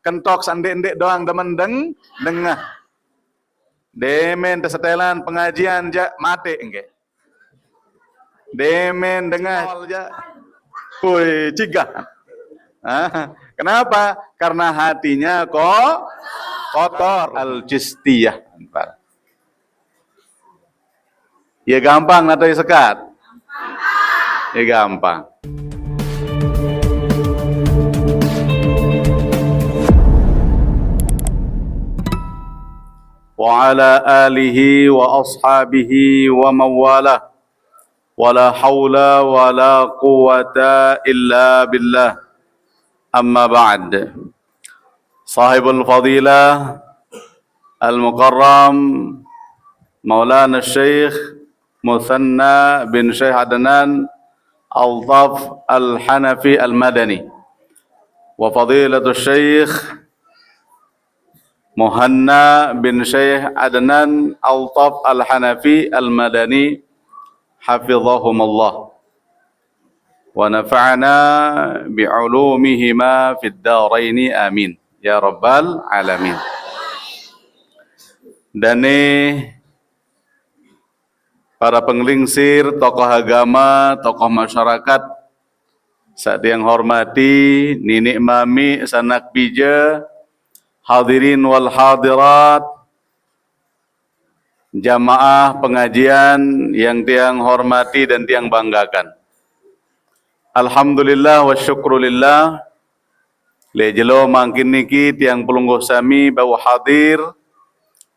kentok sandek-ndek doang teman dengah. Demen tersetelan pengajian ja mati engke. Demen dengah ja. Woi, cigah. Kenapa? Karena hatinya kok kotor. Al-Jistiyah. Ya gampang atau sekat? Ya gampang. Wa ala alihi wa ashabihi wa mawalah. Wala hawla wala quwata illa billah. Amma ba'd. Sahibul fadilah al-mukarram Maulana Syekh Muthanna bin Syekh Adnan Altaf Al-Hanafi Al-Madani wa fadilatul Syekh Muhanna bin Syekh Adnan Altaf Al-Hanafi Al-Madani hafizahumullah wa nafa'ana bi'ulumihima fid daraini amin ya rabbal alamin. Dane para penglingsir, tokoh agama, tokoh masyarakat saat yang hormati, ninik mami, sanak pija, hadirin wal hadirat, jamaah pengajian yang tiang hormati dan tiang banggakan. Alhamdulillah wa syukrulillah, le jelo mangkin niki tiang pelungguh sami bau hadir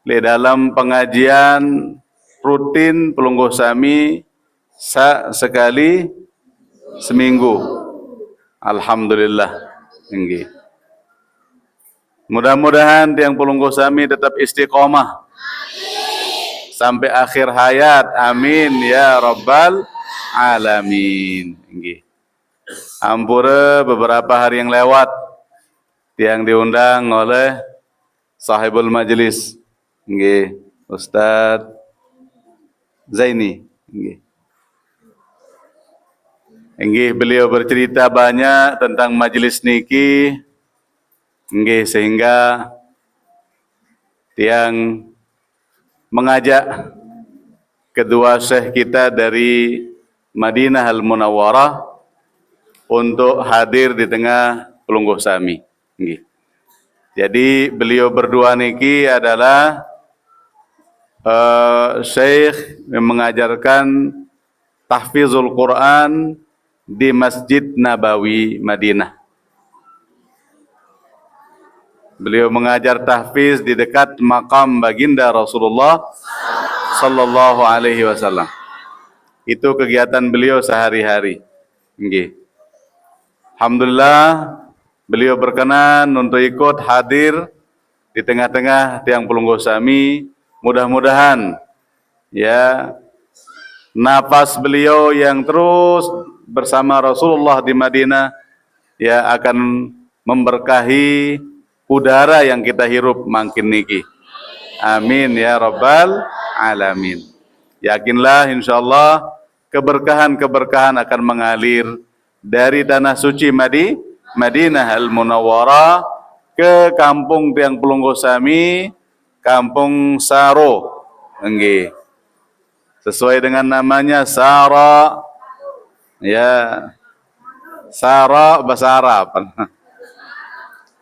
le dalam pengajian rutin pelungguh sami sekali seminggu. Alhamdulillah. Nggih. Mudah-mudahan tiang pelungguh sami tetap istiqomah sampai akhir hayat. Amin ya rabbal alamin. Nggih. Ampura beberapa hari yang lewat yang diundang oleh sahibul majelis, nggih, Ustaz Zaini, nggih. Nggih, beliau bercerita banyak tentang majelis niki, nggih, sehingga tiang mengajak kedua syekh kita dari Madinah Al-Munawwarah untuk hadir di tengah pelungguh sami. Nggih. Jadi beliau berdua niki adalah syekh yang mengajarkan tahfizul Quran di Masjid Nabawi Madinah. Beliau mengajar tahfiz di dekat makam baginda Rasulullah sallallahu alaihi wasallam. Itu kegiatan beliau sehari-hari. Nggih. Alhamdulillah beliau berkenan untuk ikut hadir di tengah-tengah tiang pelungguh sami. Mudah-mudahan ya nafas beliau yang terus bersama Rasulullah di Madinah ya akan memberkahi udara yang kita hirup makin niki. Amin ya rabbal alamin. Yakinlah insyaallah keberkahan-keberkahan akan mengalir dari tanah suci Madinah Al-Munawwarah ke kampung tiang pelungguh sami, kampung Saro. Nggih. Sesuai dengan namanya Sara. Ya. Sara bahasa Arab.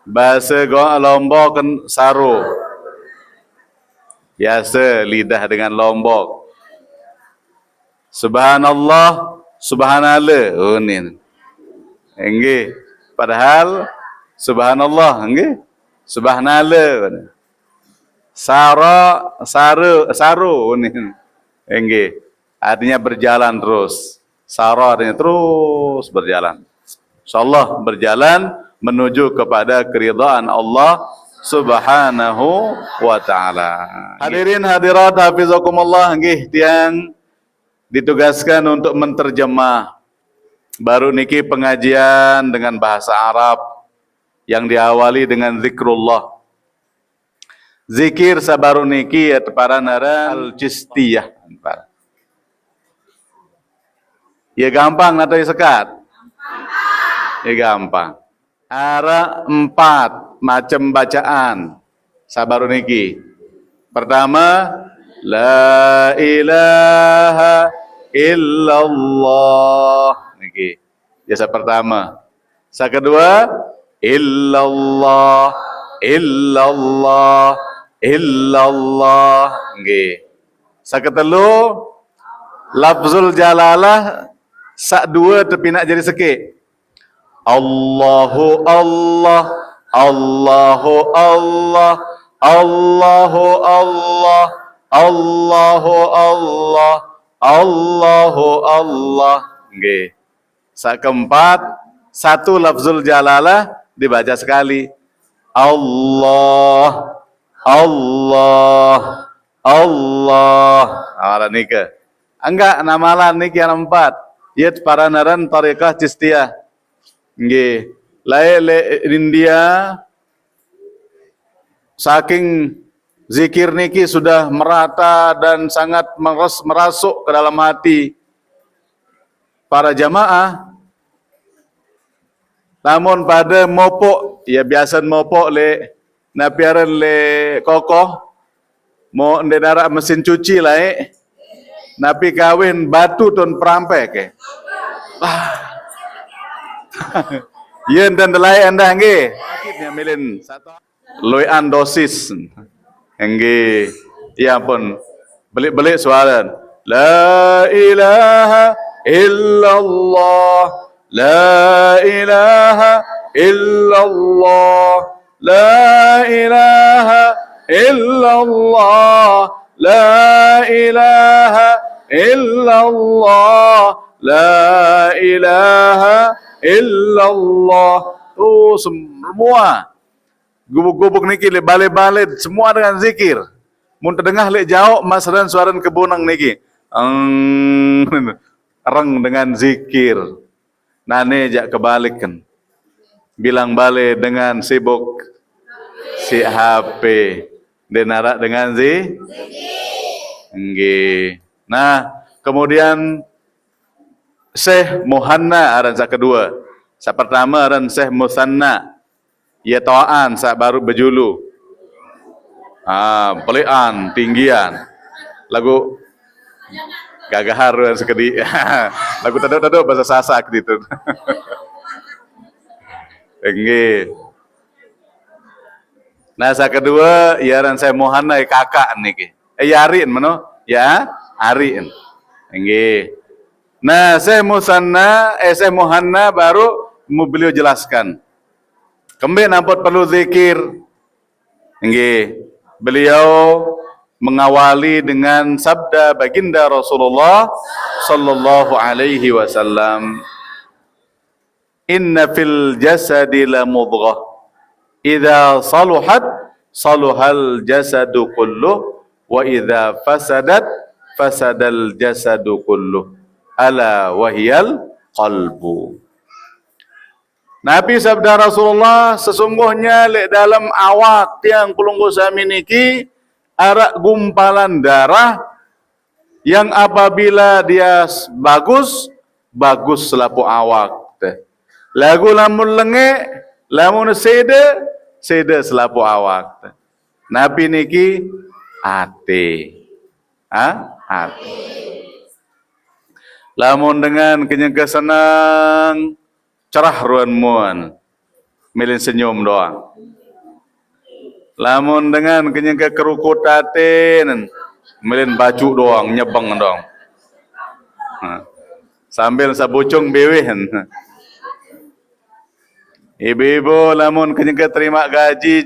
Bahasa Lombok kan Saro. Biasa lidah dengan Lombok. Subhanallah, subhanallah. Oh ni. Nggih. Padahal subhanallah, nggih. Subhanallah. Saru ni. Nggih. Artinya berjalan terus. Sara artinya terus berjalan. Insyaallah berjalan menuju kepada keridhaan Allah Subhanahu wa taala. Hadirin hadirat hafizakumullah, nggih tiang ditugaskan untuk menterjemah baru niki pengajian dengan bahasa Arab yang diawali dengan zikrullah. Zikir sabaru niki ya para nara al-jistiyah. Ya gampang atau ya sekat? Ya gampang. Ada 4 macam bacaan. Sabar niki. Pertama, la ilaha illallah. Niki. Jasa pertama. Sa kedua, illallah, illallah, illallah. Nggih. Sa ketelu, lafzul jalalah sak dua tapi nak jadi sikit. Allahu Allah, Allahu Allah, Allahu Allah, Allahu Allah, Allahu Allah. Nggih. Sak keempat, satu lafzul jalalah dibaca sekali. Allah, Allah, Allah. Awala nika. Enggak namalan niki yang 4. Yat para naran tariqah Cistiyah. Nggih. Le India saking zikir niki sudah merata dan sangat merasuk ke dalam hati para jamaah. Namun pada mopok, ya biasa mopok le napiaran le kokoh mau ndenara mesin cuci lah napi kawin batu ton perampek yen dan delai anda nggih akhirnya milin satu loyan dosis nggih ya pun belik-belik suara la ilaha illallah la ilaha illallah la ilaha illallah la ilaha illallah la ilaha illallah. Terus semua gubuk-gubuk niki le balik-balik semua dengan zikir. Mun terdengar le jauh masran suaran kebunang niki. Reng dengan zikir. Nane jak kebalikan. Bilang balik dengan sibuk si HP. Denarak dengan zikir. Nggih. Nah, kemudian Syekh Muhanna aran sa kedua. Sa pertama aran Syekh Musanna. Ya ta'an sa baru berjulu. Pelian, tinggian. Lagu gagahar dan sekedi. Lagu taduk-taduk bahasa Sasak gitu. Nggih. Nah, sa kedua ya aran Syekh Muhanna kakak niki. Yarin mano? Ya, Arin. Nggih. Nah, Syekh Musanna, Syekh Muhanna baru beliau jelaskan. Kembali nampak perlu zikir. Nggih. Beliau mengawali dengan sabda baginda Rasulullah sallallahu alaihi wasallam. Inna fil jasadi la mudghah. Idza saluhat saluhal jasadu kulluh wa idza fasadat fasadal jasadu kulluh. Ala wahyal qalbu. Nabi sabda Rasulullah, sesungguhnya le dalam awak tiang kulungku sami niki arak gumpalan darah yang apabila dia bagus, bagus selapu awak. Lagu lamun lenge, lamun seda, seda selapu awak. Nabi niki ate. Ate. Lamun dengan kenyangka senang, cerah ruan muan, milin senyum doang. Lamun dengan kenyangka kerukutatin, milin baju doang, nyebeng doang. Sambil sabucung bewihan. Ibu-ibu lamun kenyangka terima gaji,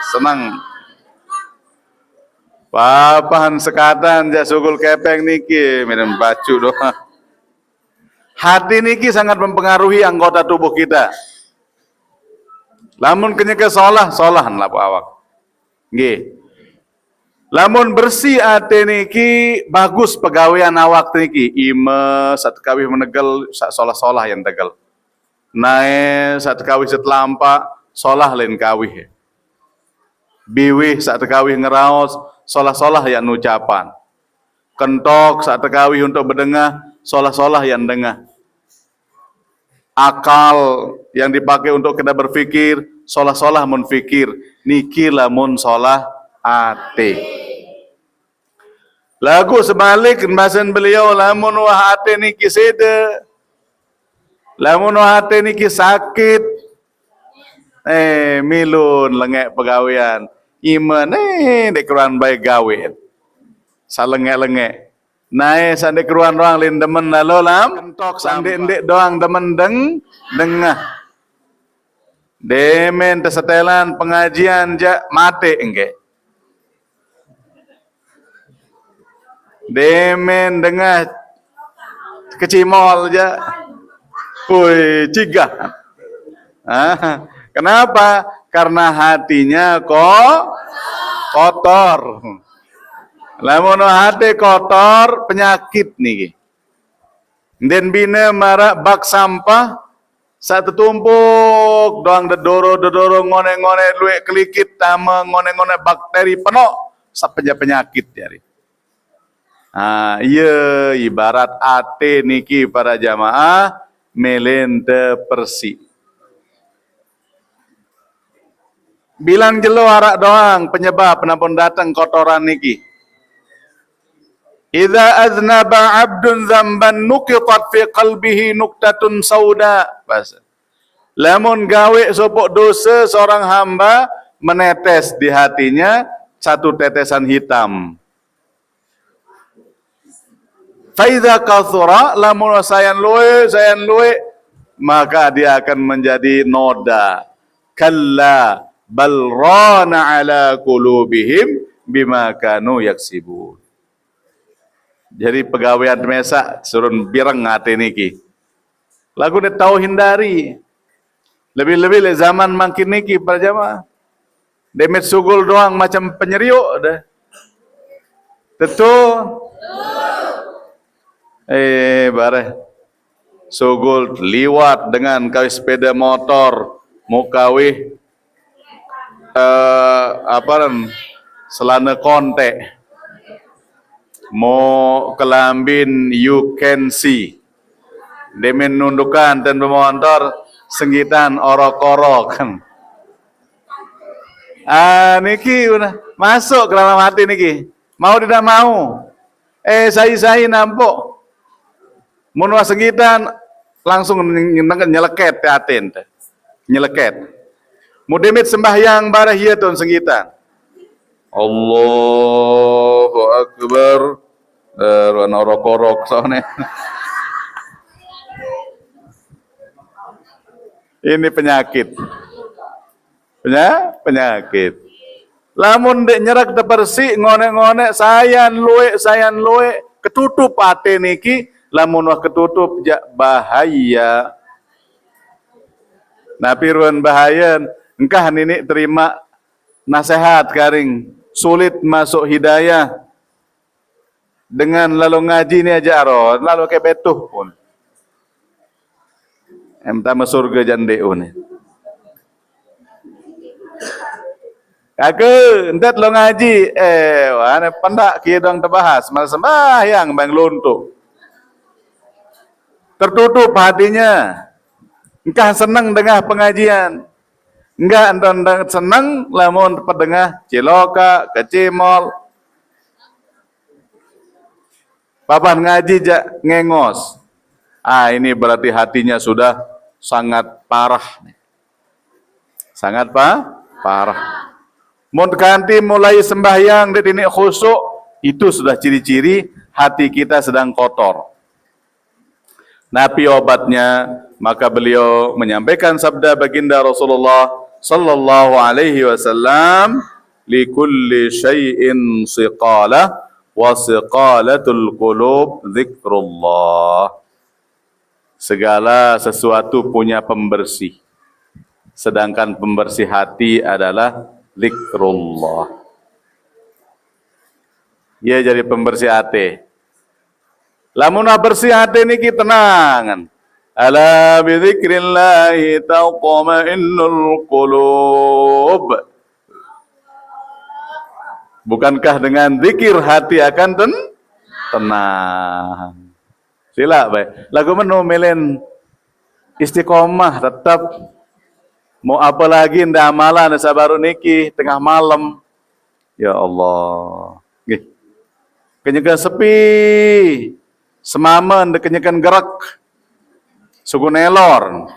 senang. Papahan sekatan jak sugul kepeng niki minum baju doang. Hati niki sangat mempengaruhi anggota tubuh kita. Lamun kenyeke solah lah awak. Nggih. Lamun bersih ate niki bagus pegawaian awak niki. Ime satu kawih menegel sak solah-solah yang tegel. Nae satu kawih setlampa solah lain kawih. Biwih satu kawih ngeraos solah-solah yang ucapan. Kentok saat tekawih untuk berdengah, solah-solah yang dengah. Akal yang dipakai untuk kita berfikir, solah-solah mun fikir, niki lamun solah ate. Lagu sebalik bahasan beliau, lamun wah ate niki sede, lamun wah ate niki sakit, milun lengek pegawean, iman dek keruan baik gawe, salengek-lengek. Nae sande keruan doang lin demen lalu lam kentok sande ndek doang demen dengah demen tesetelan pengajian ja mate engke demen dengah kecimol ja woi cigah. Kenapa? Karena hatinya kok kotor. Lamun hati kotor penyakit niki. Den bina marak bak sampah satu tumpuk doang dedoro ngone luek kelikit tama ngone bakteri penuh sapeja penyakit jari. Iya ibarat ate niki para jamaah melente persi. Bilang jelo arak doang penyebab penapun datang kotoran niki. Idza aznaba 'abdun dzamban nuqitat fi qalbihi nuqtatun sauda. Lamun gawe sopok dosa seorang hamba menetes di hatinya satu tetesan hitam. Fa idza kathura lamun sayan luwe maka dia akan menjadi noda. Kalla bal rana ala qulubihim bima kanu yaksibun. Jadi pegawaian mesa surun bireng hati niki. Lagu dia tahu hindari. Lebih-lebih le zaman makin niki para jamaah. Demet sugul doang macam penyeriuk dah. Tentu. Bareh. Sugul liwat dengan kawih sepeda motor, mau kawih selana kontek. Mau kelambin you can see. Demen nundukan dan bermotor senggitan orok-orok kan. Niki udah masuk ke dalam hati niki. Mau tidak mau. Saya nampok. Mun senggitan langsung nyeleket teatin. Nyeleket. Mu demit sembahyang barah hiya ton senggitan. Allahu Akbar. Ruan orok-orok soalnya. Ini penyakit. Penyakit. Lamun dek nyerak tepersi ngone-ngone sayan luwe ketutup ate niki lamun wah ketutup jak bahaya. Napi ruan bahaya engkah nini terima nasihat karing sulit masuk hidayah dengan lalu ngaji ni aja aron lalu ke betuh pun emta surga jande une kake entet lo ngaji wane pendak kieu dong terbahas malah sembahyang bang luntuk tertutup hatinya engkah senang dengan pengajian. Enggak anton senang lamun pedengah ciloka, kecimol. Papan ngaji jak ngengos. Ini berarti hatinya sudah sangat parah. Sangat parah. Mun kanti mulai sembahyang di tinik khusuk, itu sudah ciri-ciri hati kita sedang kotor. Napi obatnya, maka beliau menyampaikan sabda baginda Rasulullah sallallahu alaihi wasallam, likulli syai'in siqalah wa siqalatul qulub zikrullah. Segala sesuatu punya pembersih. Sedangkan pembersih hati adalah zikrullah. Ia jadi pembersih hati. Lamun bersih hati niki tenangan. Ala bi dzikrillahi taqma'innul qulub. Bukankah dengan zikir hati akan tenang? Sila baik. Lagu menu melen istiqomah tetap. Mau apa lagi ndak amalan sabaru niki tengah malam. Ya Allah. Nggih. Kenyekan sepi. Semaman kenyekan gerak. Suku nelor.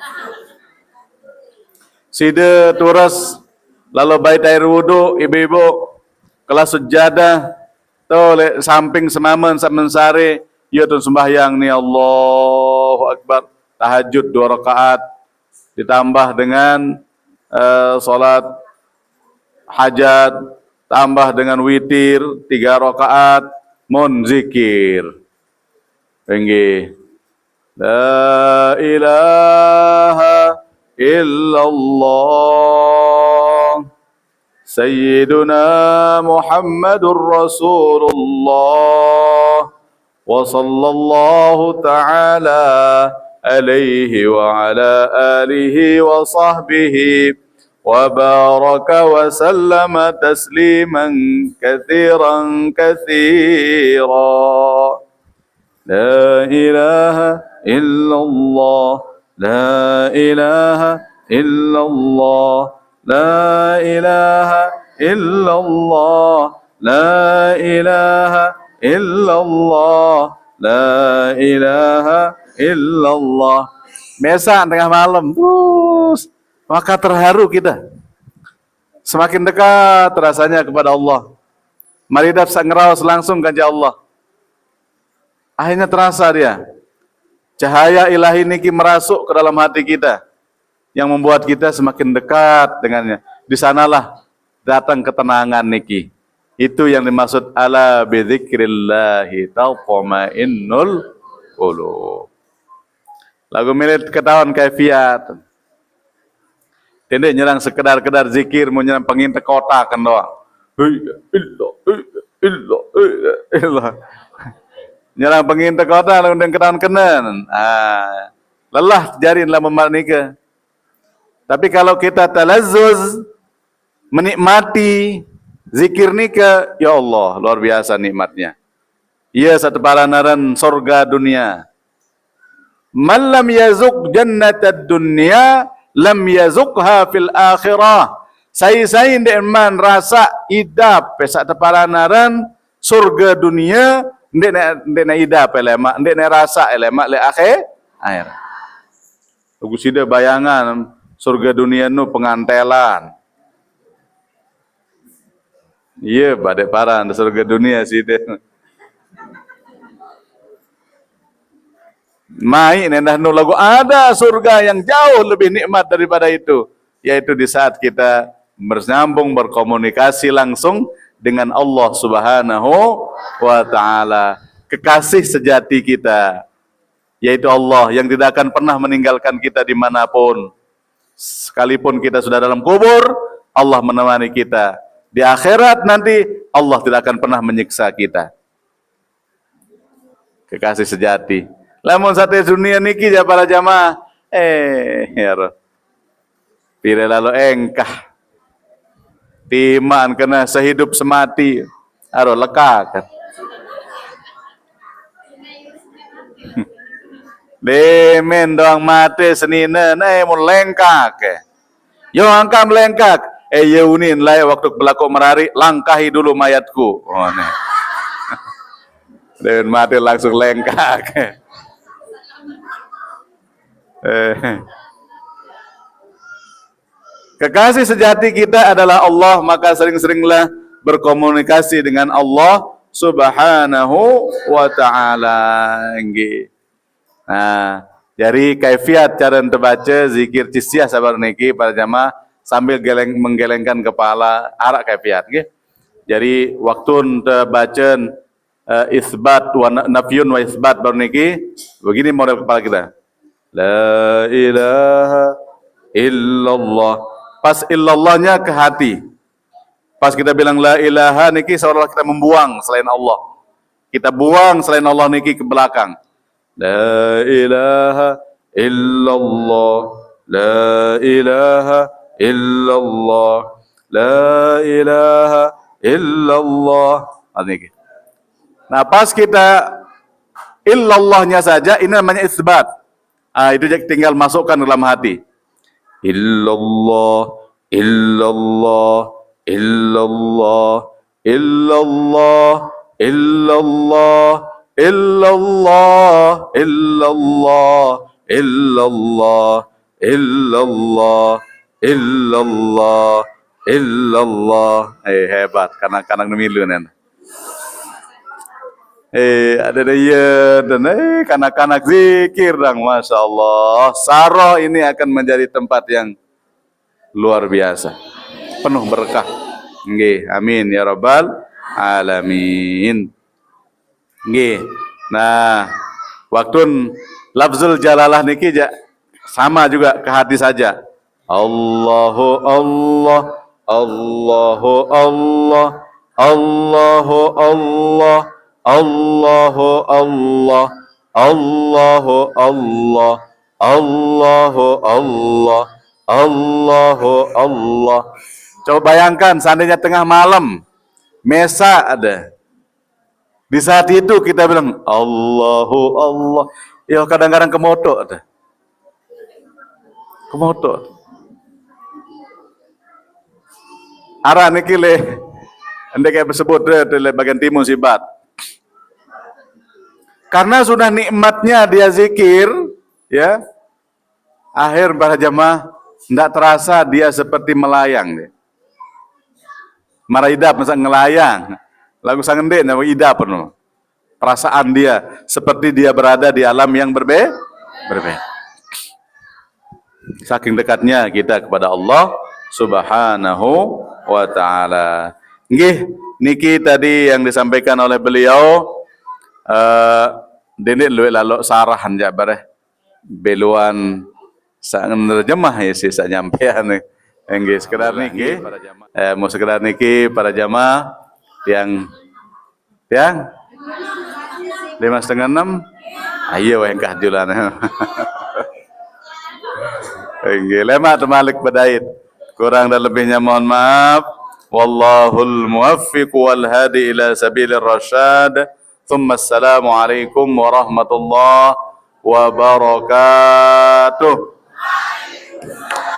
Sida turas lalu bait air wudu ibu-ibu kelas sujadah tole samping semaman samen sare ya tun sembahyang ni Allahu Akbar tahajud 2 rakaat ditambah dengan salat hajat tambah dengan witir 3 rakaat mun zikir nggih la ilaha illallah sayyiduna Muhammadur Rasulullah wa sallallahu ta'ala alaihi wa ala alihi wa sahbihi wa baraka wa sallama tasliman katsiran katsira la ilaha illallah la ilaha illallah la ilaha illallah la ilaha illallah la ilaha illallah. Mesa tengah malam, maka terharu kita. Semakin dekat rasanya kepada Allah. Maridaf sangraos langsung kanjeng Allah. Akhirnya terasa dia. Cahaya ilahi niki merasuk ke dalam hati kita. Yang membuat kita semakin dekat dengannya. Di sanalah datang ketenangan niki. Itu yang dimaksud ala bidzikrillahi tatma'innul qulub. Lagu milik ketahuan kaifiat. Tidak nyerang sekedar-kedar zikir, mau nyerang pengintek kota kan doang. Illah. Nyerang pengintek kota lalu dengan ketahuan kenen. Lelah jarinlah memanika. Tapi kalau kita talazzuz, menikmati zikir nika, ya Allah, luar biasa nikmatnya. Ia satu palanaran surga dunia. Man lam yazuk jannatad dunya lam yazukha fil akhirah. Saya ndeman rasa idap pesak tepalanaran surga dunia ndek idap elema ndek rasa elema le akhir. Tugu sida bayangan surga dunia nu pengantelan. Iya, badai parah di surga dunia sida. Mai nendah nu lagu ada surga yang jauh lebih nikmat daripada itu, yaitu di saat kita bersambung berkomunikasi langsung dengan Allah Subhanahu wa taala, kekasih sejati kita, yaitu Allah yang tidak akan pernah meninggalkan kita dimanapun. Sekalipun kita sudah dalam kubur, Allah menemani kita. Di akhirat nanti Allah tidak akan pernah menyiksa kita. Kekasih sejati. Lamun sate dunia niki ya para jamaah, ya roh. Pire lalu engkah. Timan kena sehidup semati. Aro lekak. Demen doang mati senina, mun lengkak. Yo angka melengkak. Yeunin lah waktu berlaku merari, langkahi dulu mayatku. Oh nih. Dan mati langsung lengkak. Kekasih sejati kita adalah Allah, maka sering-seringlah berkomunikasi dengan Allah Subhanahu wa taala. Nah, jadi kaifiat cara terbaca zikir cisyah sabar niki para jamaah sambil menggelengkan kepala arak kaifiat nggih. Jadi waktu terbaca isbat wa nafyun wa isbat baru niki begini model kepala kita. La ilaha illallah. Pas illallahnya ke hati. Pas kita bilang la ilaha niki seolah kita membuang selain Allah. Kita buang selain Allah niki ke belakang. La ilaha illallah. La ilaha illallah. La ilaha illallah. Niki. Nah, pas kita illallahnya saja ini namanya isbat. Itu tinggal masukkan dalam hati. Illallah, illallah, illallah, illallah, illallah, illallah, illallah, illallah, illallah, illallah, illallah. Hebat, kanak-kanak nemilu nen. Ada dia dan kanak-kanak zikir dong, masya Allah. Saroh ini akan menjadi tempat yang luar biasa, penuh berkah. Nggih, amin ya rabbal alamin. Nggih. Nah, waktu lafzul jalalah niki sama juga ke hati saja. Allahu Allah, Allahu Allah, Allahu Allah, Allahu Allah, Allahu Allah, Allahu Allah, Allahu Allah. Coba bayangkan seandainya tengah malam mesa ada. Di saat itu kita bilang Allahu Allah. Ya kadang-kadang kemoto ada. Kemoto. Arah niki le anda kayak bersebut le bagian timur sibat. Karena sudah nikmatnya dia zikir, ya. Akhir para jamaah tidak terasa dia seperti melayang deh. Maraidap masa ngelayang. Lagu sangende nama idap penuh. Perasaan dia seperti dia berada di alam yang berbeda. Saking dekatnya kita kepada Allah Subhanahu wa taala. Nggih, niki tadi yang disampaikan oleh beliau dene luwe lalok sarahan jabareh beluan sang nerjemah ya sih sak nyampean nggih sekedar niki mau sekedar niki para jamaah yang 5:30 ayo yang kahjulan nggih lema temalik badait kurang dan lebihnya mohon maaf wallahul muwaffiq wal hadi ila sabilir rasyad. Assalamualaikum warahmatullahi wabarakatuh.